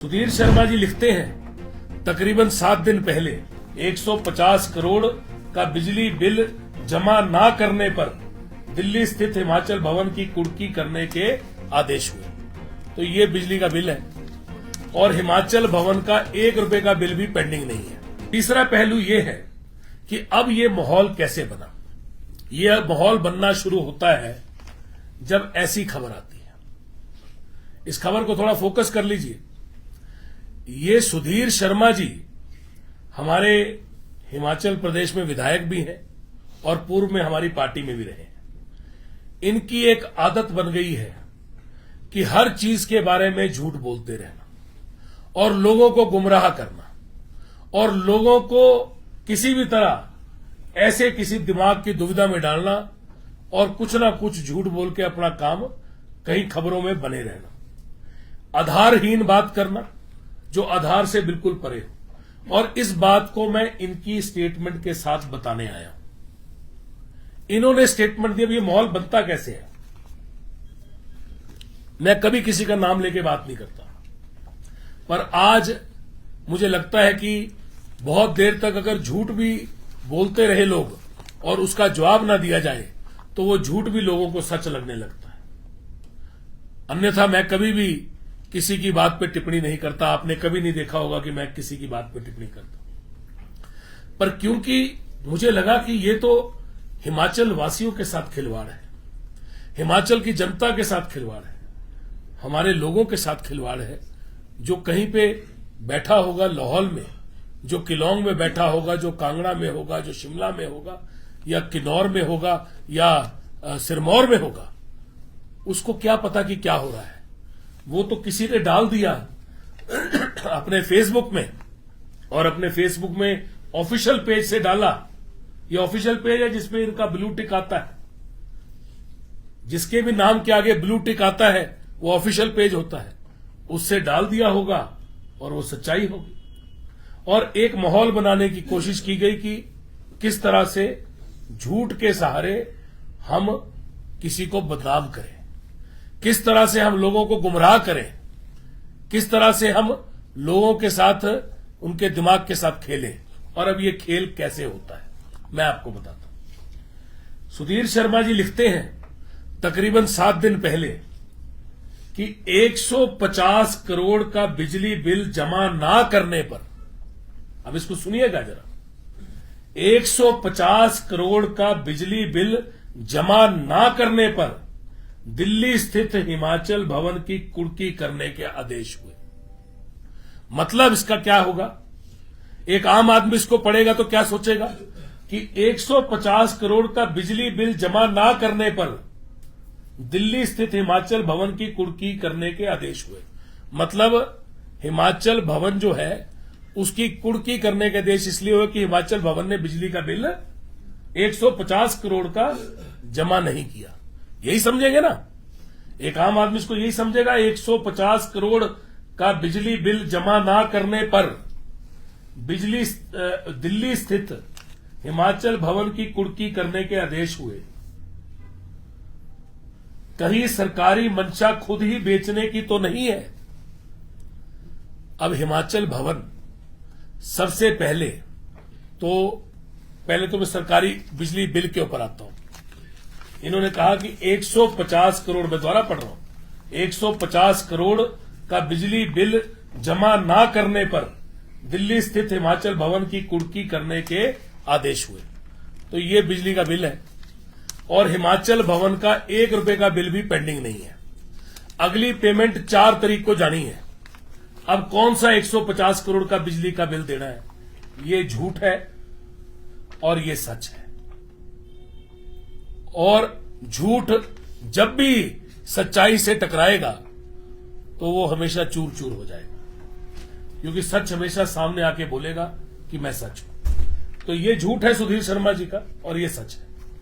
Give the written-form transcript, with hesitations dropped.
सुधीर शर्मा जी लिखते हैं, तकरीबन 7 दिन पहले 150 करोड़ का बिजली बिल जमा ना करने पर दिल्ली स्थित हिमाचल भवन की कुर्की करने के आदेश हुए। तो ये बिजली का बिल है और हिमाचल भवन का 1 रुपए का बिल भी पेंडिंग नहीं है। तीसरा पहलू ये है कि अब ये माहौल कैसे बना। यह माहौल बनना शुरू होता है जब ऐसी खबर आती है। इस खबर को थोड़ा फोकस कर लीजिए। ये सुधीर शर्मा जी हमारे हिमाचल प्रदेश में विधायक भी हैं और पूर्व में हमारी पार्टी में भी रहे हैं। इनकी एक आदत बन गई है कि हर चीज के बारे में झूठ बोलते रहना और लोगों को गुमराह करना और लोगों को किसी भी तरह ऐसे किसी दिमाग की दुविधा में डालना और कुछ ना कुछ झूठ बोल के अपना काम कहीं खबरों में बने रहना, आधारहीन बात करना जो आधार से बिल्कुल परे हो। और इस बात को मैं इनकी स्टेटमेंट के साथ बताने आया हूं। इन्होंने स्टेटमेंट दिया, ये माहौल बनता कैसे है। मैं कभी किसी का नाम लेके बात नहीं करता, पर आज मुझे लगता है कि बहुत देर तक अगर झूठ भी बोलते रहे लोग और उसका जवाब ना दिया जाए तो वो झूठ भी लोगों को सच लगने लगता है। अन्यथा मैं कभी भी किसी की बात पे टिप्पणी नहीं करता। आपने कभी नहीं देखा होगा कि मैं किसी की बात पे टिप्पणी करता, पर क्योंकि मुझे लगा कि ये तो हिमाचल वासियों के साथ खिलवाड़ है, हिमाचल की जनता के साथ खिलवाड़ है, हमारे लोगों के साथ खिलवाड़ है। जो कहीं पे बैठा होगा लाहौल में, जो किलोंग में बैठा होगा, जो कांगड़ा में होगा, जो शिमला में होगा या किन्नौर में होगा या सिरमौर में होगा, उसको क्या पता कि क्या हो रहा है। वो तो किसी ने डाल दिया अपने फेसबुक में, और अपने फेसबुक में ऑफिशियल पेज से डाला। ये ऑफिशियल पेज है जिसमें इनका ब्लू टिक आता है। जिसके भी नाम के आगे ब्लू टिक आता है वो ऑफिशियल पेज होता है। उससे डाल दिया होगा और वो सच्चाई होगी। और एक माहौल बनाने की कोशिश की गई कि किस तरह से झूठ के सहारे हम किसी को बदनाम करें, किस तरह से हम लोगों को गुमराह करें, किस तरह से हम लोगों के साथ उनके दिमाग के साथ खेलें। और अब ये खेल कैसे होता है मैं आपको बताता हूं। सुधीर शर्मा जी लिखते हैं, तकरीबन 7 दिन पहले कि 150 करोड़ का बिजली बिल जमा ना करने पर, अब इसको सुनिएगा जरा, 150 करोड़ का बिजली बिल जमा ना करने पर दिल्ली स्थित हिमाचल भवन की कुर्की करने के आदेश हुए। मतलब इसका क्या होगा। एक आम आदमी इसको पढ़ेगा तो क्या सोचेगा कि 150 करोड़ का बिजली बिल जमा ना करने पर दिल्ली स्थित हिमाचल भवन की कुर्की करने के आदेश हुए। मतलब हिमाचल भवन जो है उसकी कुर्की करने के आदेश इसलिए हुए कि हिमाचल भवन ने बिजली का बिल 150 करोड़ का जमा नहीं किया। यही समझेंगे ना, एक आम आदमी इसको यही समझेगा। 150 करोड़ का बिजली बिल जमा ना करने पर दिल्ली स्थित हिमाचल भवन की कुर्की करने के आदेश हुए। कहीं सरकारी मंशा खुद ही बेचने की तो नहीं है। अब हिमाचल भवन सबसे पहले तो मैं सरकारी बिजली बिल के ऊपर आता हूं। इन्होंने कहा कि 150 करोड़, मैं द्वारा पढ़ रहा हूं, 150 करोड़ का बिजली बिल जमा ना करने पर दिल्ली स्थित हिमाचल भवन की कुर्की करने के आदेश हुए। तो ये बिजली का बिल है और हिमाचल भवन का 1 रुपए का बिल भी पेंडिंग नहीं है। अगली पेमेंट 4 तारीख को जानी है। अब कौन सा 150 करोड़ का बिजली का बिल देना है। ये झूठ है और ये सच है। और झूठ जब भी सच्चाई से टकराएगा तो वो हमेशा चूर चूर हो जाएगा, क्योंकि सच हमेशा सामने आके बोलेगा कि मैं सच हूं। तो ये झूठ है सुधीर शर्मा जी का और ये सच है।